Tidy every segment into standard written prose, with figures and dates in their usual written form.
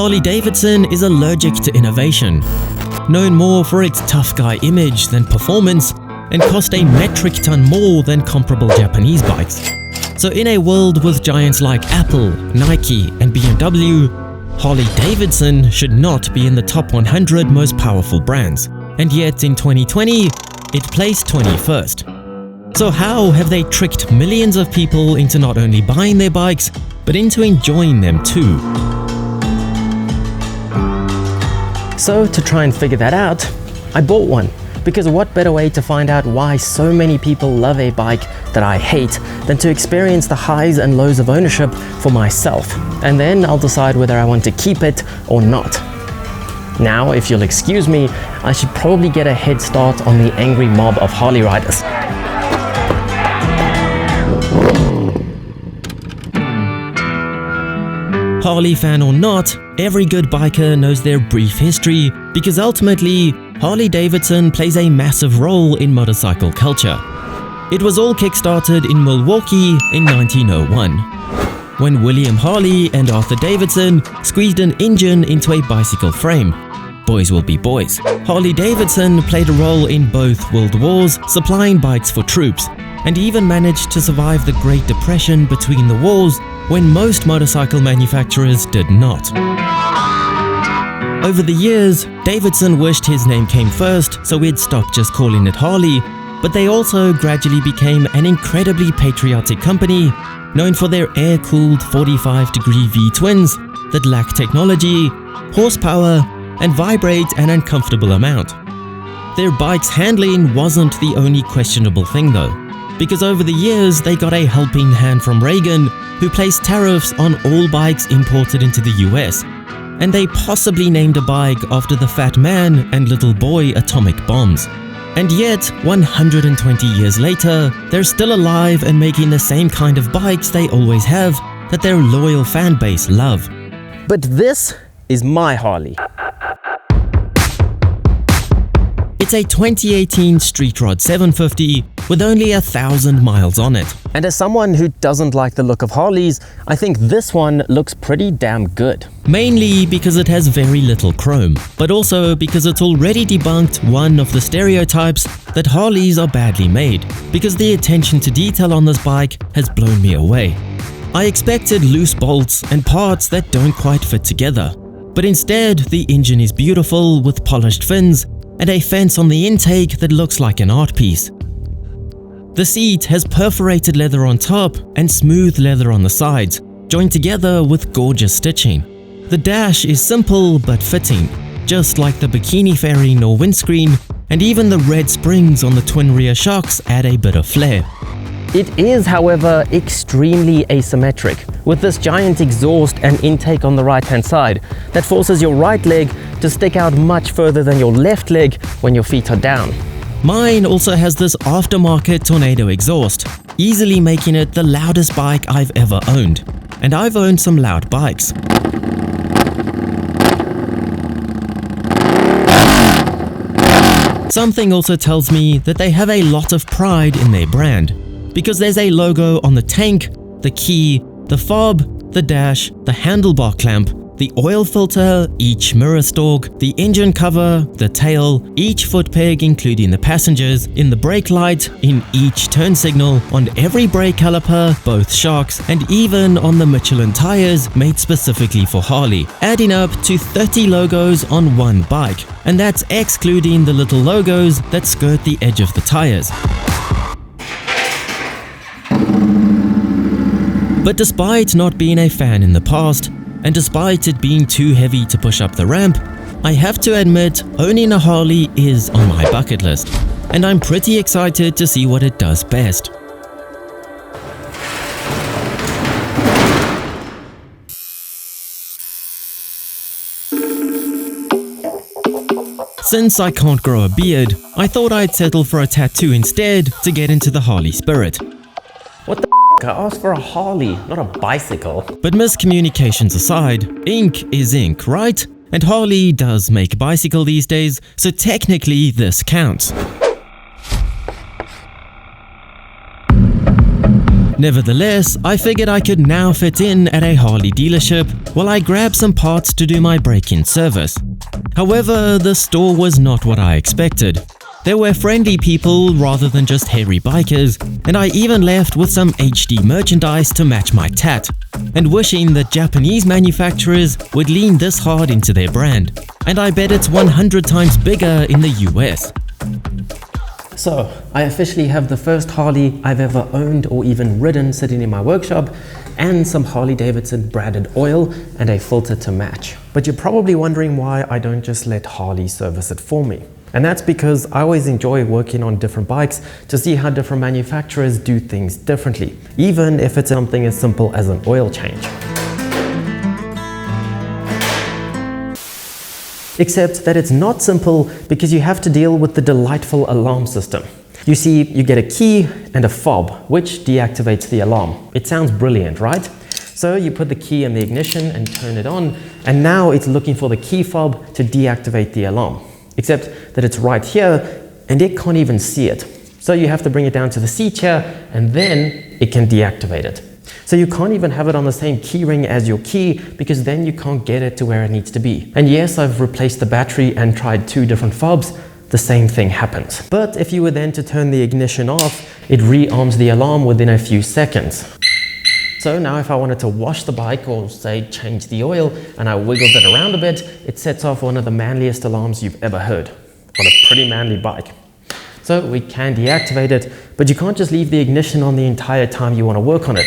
Harley-Davidson is allergic to innovation, known more for its tough guy image than performance, and cost a metric ton more than comparable Japanese bikes. So in a world with giants like Apple, Nike, and BMW, Harley-Davidson should not be in the top 100 most powerful brands. And yet in 2020, it placed 21st. So how have they tricked millions of people into not only buying their bikes, but into enjoying them too? So to try and figure that out, I bought one. Because what better way to find out why so many people love a bike that I hate than to experience the highs and lows of ownership for myself. And then I'll decide whether I want to keep it or not. Now, if you'll excuse me, I should probably get a head start on the angry mob of Harley riders. Harley fan or not, every good biker knows their brief history because ultimately, Harley-Davidson plays a massive role in motorcycle culture. It was all kickstarted in Milwaukee in 1901, when William Harley and Arthur Davidson squeezed an engine into a bicycle frame. Boys will be boys. Harley-Davidson played a role in both World Wars, supplying bikes for troops, and even managed to survive the Great Depression between the wars when most motorcycle manufacturers did not. Over the years, Davidson wished his name came first so we'd stop just calling it Harley, but they also gradually became an incredibly patriotic company known for their air-cooled 45-degree V-twins that lack technology, horsepower, and vibrate an uncomfortable amount. Their bike's handling wasn't the only questionable thing though, because over the years they got a helping hand from Reagan, who placed tariffs on all bikes imported into the US. And they possibly named a bike after the Fat Man and Little Boy atomic bombs. And yet, 120 years later, they're still alive and making the same kind of bikes they always have that their loyal fan base love. But this is my Harley. It's a 2018 Street Rod 750 with only 1,000 miles on it. And as someone who doesn't like the look of Harleys, I think this one looks pretty damn good. Mainly because it has very little chrome, but also because it's already debunked one of the stereotypes that Harleys are badly made, because the attention to detail on this bike has blown me away. I expected loose bolts and parts that don't quite fit together, but instead the engine is beautiful with polished fins and a fence on the intake that looks like an art piece. The seat has perforated leather on top and smooth leather on the sides, joined together with gorgeous stitching. The dash is simple but fitting, just like the bikini fairing or windscreen, and even the red springs on the twin rear shocks add a bit of flair. It is, however, extremely asymmetric, with this giant exhaust and intake on the right-hand side that forces your right leg to stick out much further than your left leg when your feet are down. Mine also has this aftermarket Tornado exhaust, easily making it the loudest bike I've ever owned. And I've owned some loud bikes. Something also tells me that they have a lot of pride in their brand, because there's a logo on the tank, the key, the fob, the dash, the handlebar clamp, the oil filter, each mirror stalk, the engine cover, the tail, each foot peg including the passengers, in the brake light, in each turn signal, on every brake caliper, both shocks, and even on the Michelin tires made specifically for Harley, adding up to 30 logos on one bike, and that's excluding the little logos that skirt the edge of the tires. But despite not being a fan in the past, and despite it being too heavy to push up the ramp, I have to admit owning a Harley is on my bucket list, and I'm pretty excited to see what it does best. Since I can't grow a beard, I thought I'd settle for a tattoo instead to get into the Harley spirit. What the f***? I asked for a Harley, not a bicycle. But miscommunications aside, ink is ink, right? And Harley does make bicycle these days, so technically this counts. Nevertheless, I figured I could now fit in at a Harley dealership while I grabbed some parts to do my break-in service. However, the store was not what I expected. There were friendly people rather than just hairy bikers, and I even left with some HD merchandise to match my tat, and wishing that Japanese manufacturers would lean this hard into their brand. And I bet it's 100 times bigger in the US. So, I officially have the first Harley I've ever owned or even ridden sitting in my workshop, and some Harley-Davidson branded oil and a filter to match. But you're probably wondering why I don't just let Harley service it for me. And that's because I always enjoy working on different bikes to see how different manufacturers do things differently, even if it's something as simple as an oil change. Except that it's not simple because you have to deal with the delightful alarm system. You see, you get a key and a fob, which deactivates the alarm. It sounds brilliant, right? So you put the key in the ignition and turn it on, and now it's looking for the key fob to deactivate the alarm. Except that it's right here and it can't even see it. So you have to bring it down to the seat here and then it can deactivate it. So you can't even have it on the same key ring as your key because then you can't get it to where it needs to be. And yes, I've replaced the battery and tried 2 different fobs. The same thing happens. But if you were then to turn the ignition off, it rearms the alarm within a few seconds. So now if I wanted to wash the bike or say change the oil and I wiggled it around a bit, it sets off one of the manliest alarms you've ever heard on a pretty manly bike. So we can deactivate it, but you can't just leave the ignition on the entire time you want to work on it.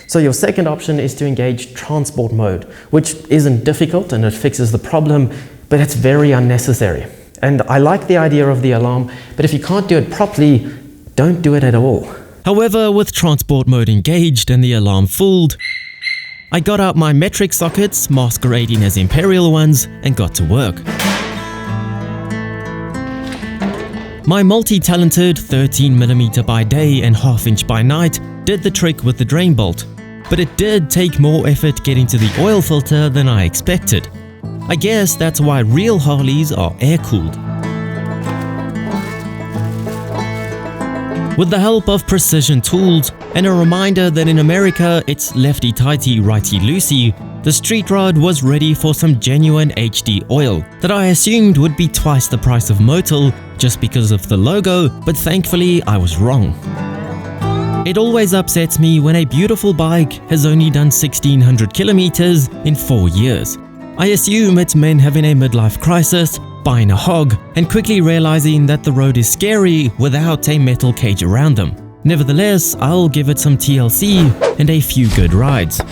So your second option is to engage transport mode, which isn't difficult and it fixes the problem, but it's very unnecessary. And I like the idea of the alarm, but if you can't do it properly, don't do it at all. However, with transport mode engaged and the alarm fooled, I got out my metric sockets masquerading as imperial ones and got to work. My multi-talented 13mm by day and 1/2 inch by night did the trick with the drain bolt, but it did take more effort getting to the oil filter than I expected. I guess that's why real Harleys are air-cooled. With the help of precision tools and a reminder that in America it's lefty-tighty, righty-loosey, the street rod was ready for some genuine HD oil that I assumed would be twice the price of Motul just because of the logo, but thankfully I was wrong. It always upsets me when a beautiful bike has only done 1600 kilometers in 4 years. I assume it's men having a midlife crisis, buying a hog, and quickly realizing that the road is scary without a metal cage around them. Nevertheless, I'll give it some TLC and a few good rides.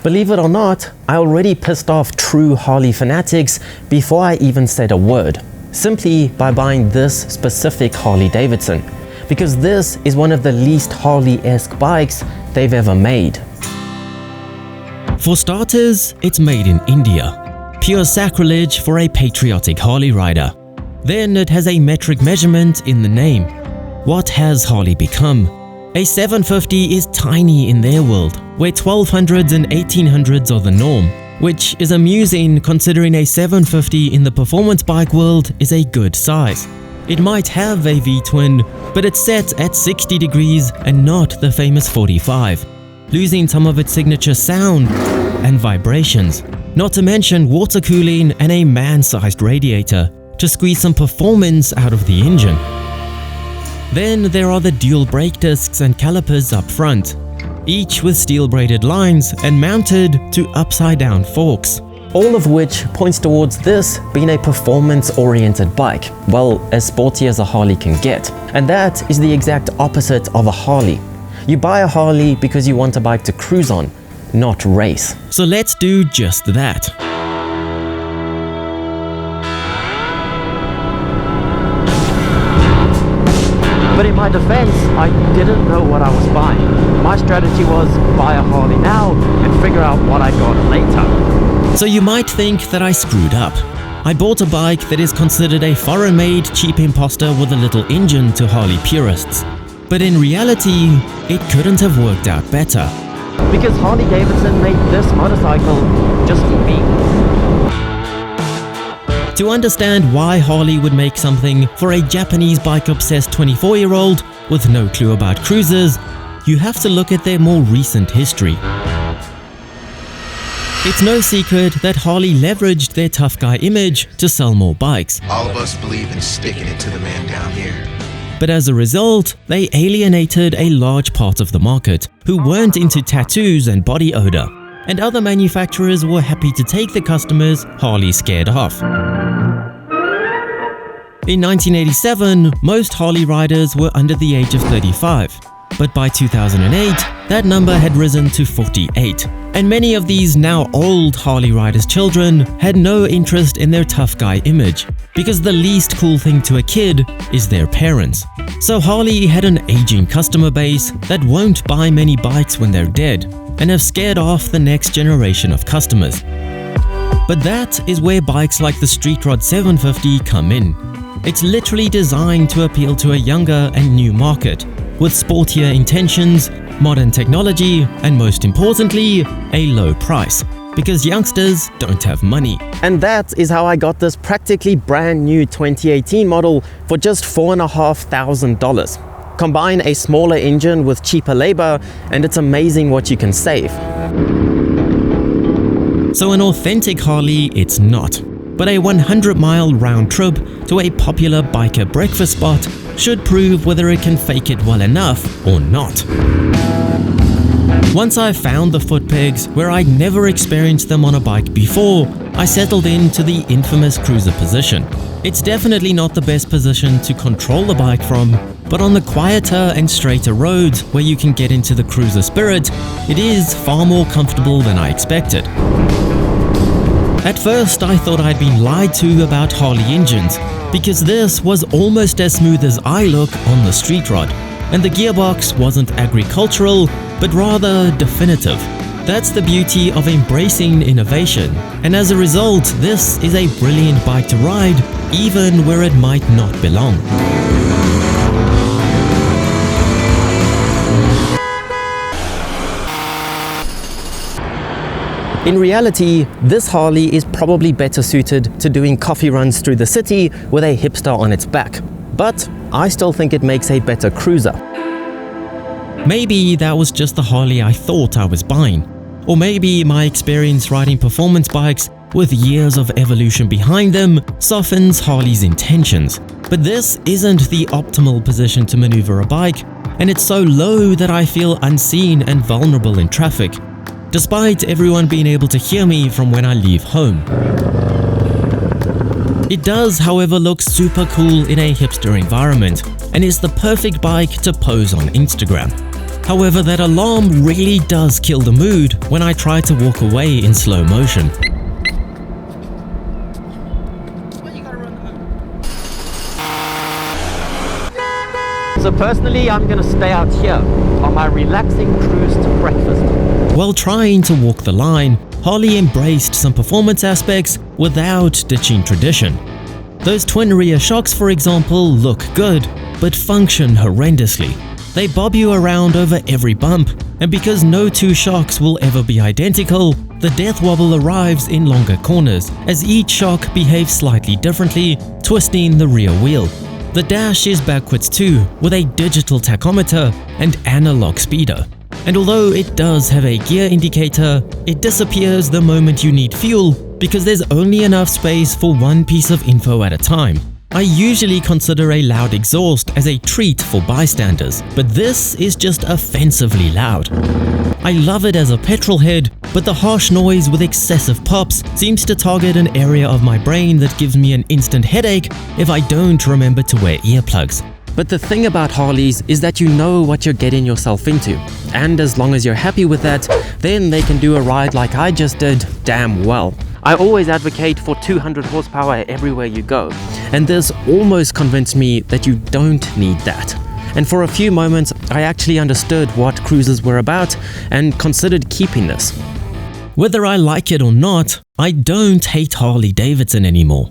Believe it or not, I already pissed off true Harley fanatics before I even said a word, simply by buying this specific Harley-Davidson, because this is one of the least Harley-esque bikes they've ever made. For starters, it's made in India. Pure sacrilege for a patriotic Harley rider. Then it has a metric measurement in the name. What has Harley become? A 750 is tiny in their world, where 1200s and 1800s are the norm, which is amusing considering a 750 in the performance bike world is a good size. It might have a V-twin, but it's set at 60 degrees and not the famous 45, losing some of its signature sound and vibrations, not to mention water cooling and a man-sized radiator to squeeze some performance out of the engine. Then there are the dual brake discs and calipers up front, each with steel braided lines and mounted to upside-down forks. All of which points towards this being a performance-oriented bike, well, as sporty as a Harley can get. And that is the exact opposite of a Harley. You buy a Harley because you want a bike to cruise on, not race. So let's do just that. But in my defense, I didn't know what I was buying. My strategy was buy a Harley now and figure out what I got later. So you might think that I screwed up. I bought a bike that is considered a foreign-made cheap imposter with a little engine to Harley purists. But in reality, it couldn't have worked out better. Because Harley-Davidson made this motorcycle just for me. To understand why Harley would make something for a Japanese bike-obsessed 24-year-old with no clue about cruisers, you have to look at their more recent history. It's no secret that Harley leveraged their tough guy image to sell more bikes. All of us believe in sticking it to the man down here. But as a result, they alienated a large part of the market who weren't into tattoos and body odor, and other manufacturers were happy to take the customers Harley scared off. In 1987, most Harley riders were under the age of 35, but by 2008, that number had risen to 48. And many of these now old Harley riders' children had no interest in their tough guy image, because the least cool thing to a kid is their parents. So Harley had an aging customer base that won't buy many bikes when they're dead, and have scared off the next generation of customers. But that is where bikes like the Street Rod 750 come in. It's literally designed to appeal to a younger and new market, with sportier intentions, modern technology, and most importantly, a low price, because youngsters don't have money. And that is how I got this practically brand new 2018 model for just $4,500. Combine a smaller engine with cheaper labor, and it's amazing what you can save. So an authentic Harley it's not, but a 100-mile round trip to a popular biker breakfast spot should prove whether it can fake it well enough or not. Once I found the foot pegs where I'd never experienced them on a bike before, I settled into the infamous cruiser position. It's definitely not the best position to control the bike from, but on the quieter and straighter roads where you can get into the cruiser spirit, it is far more comfortable than I expected. At first, I thought I'd been lied to about Harley engines, because this was almost as smooth as I look on the Street Rod, and the gearbox wasn't agricultural, but rather definitive. That's the beauty of embracing innovation, and as a result, this is a brilliant bike to ride, even where it might not belong. In reality, this Harley is probably better suited to doing coffee runs through the city with a Hipster on its back, but I still think it makes a better cruiser. Maybe that was just the Harley I thought I was buying, or maybe my experience riding performance bikes with years of evolution behind them softens Harley's intentions. But this isn't the optimal position to maneuver a bike, and it's so low that I feel unseen and vulnerable in traffic, despite everyone being able to hear me from when I leave home. It does, however, look super cool in a hipster environment, and is the perfect bike to pose on Instagram. However, that alarm really does kill the mood when I try to walk away in slow motion. So personally, I'm gonna stay out here on my relaxing cruise to breakfast. While trying to walk the line, Harley embraced some performance aspects without ditching tradition. Those twin rear shocks, for example, look good, but function horrendously. They bob you around over every bump, and because no two shocks will ever be identical, the death wobble arrives in longer corners, as each shock behaves slightly differently, twisting the rear wheel. The dash is backwards too, with a digital tachometer and analog speedo. And although it does have a gear indicator, it disappears the moment you need fuel because there's only enough space for one piece of info at a time. I usually consider a loud exhaust as a treat for bystanders, but this is just offensively loud. I love it as a petrol head, but the harsh noise with excessive pops seems to target an area of my brain that gives me an instant headache if I don't remember to wear earplugs. But the thing about Harleys is that you know what you're getting yourself into, and as long as you're happy with that, then they can do a ride like I just did damn well. I always advocate for 200 horsepower everywhere you go, and this almost convinced me that you don't need that. And for a few moments, I actually understood what cruisers were about and considered keeping this. Whether I like it or not, I don't hate Harley-Davidson anymore.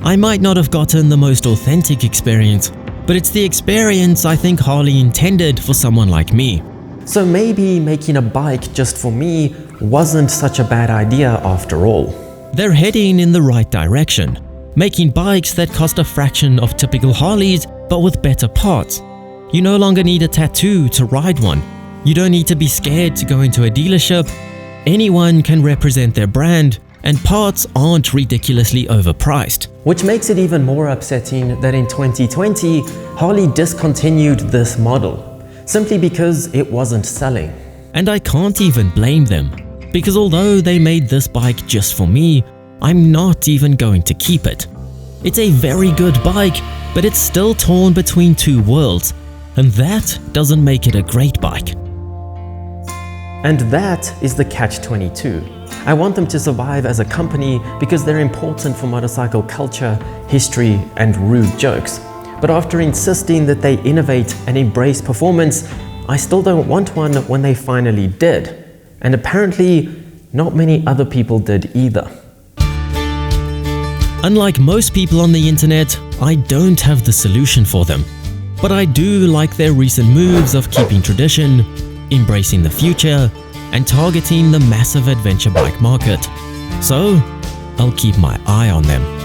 I might not have gotten the most authentic experience, but it's the experience I think Harley intended for someone like me. So maybe making a bike just for me wasn't such a bad idea after all. They're heading in the right direction. making bikes that cost a fraction of typical Harleys but with better parts. You no longer need a tattoo to ride one. You don't need to be scared to go into a dealership. Anyone can represent their brand, and parts aren't ridiculously overpriced. Which makes it even more upsetting that in 2020, Harley discontinued this model, simply because it wasn't selling. And I can't even blame them, because although they made this bike just for me, I'm not even going to keep it. It's a very good bike, but it's still torn between two worlds, and that doesn't make it a great bike. And that is the catch-22. I want them to survive as a company because they're important for motorcycle culture, history, and rude jokes. But after insisting that they innovate and embrace performance, I still don't want one when they finally did. And apparently, not many other people did either. Unlike most people on the internet, I don't have the solution for them. But I do like their recent moves of keeping tradition, embracing the future, and targeting the massive adventure bike market. So, I'll keep my eye on them.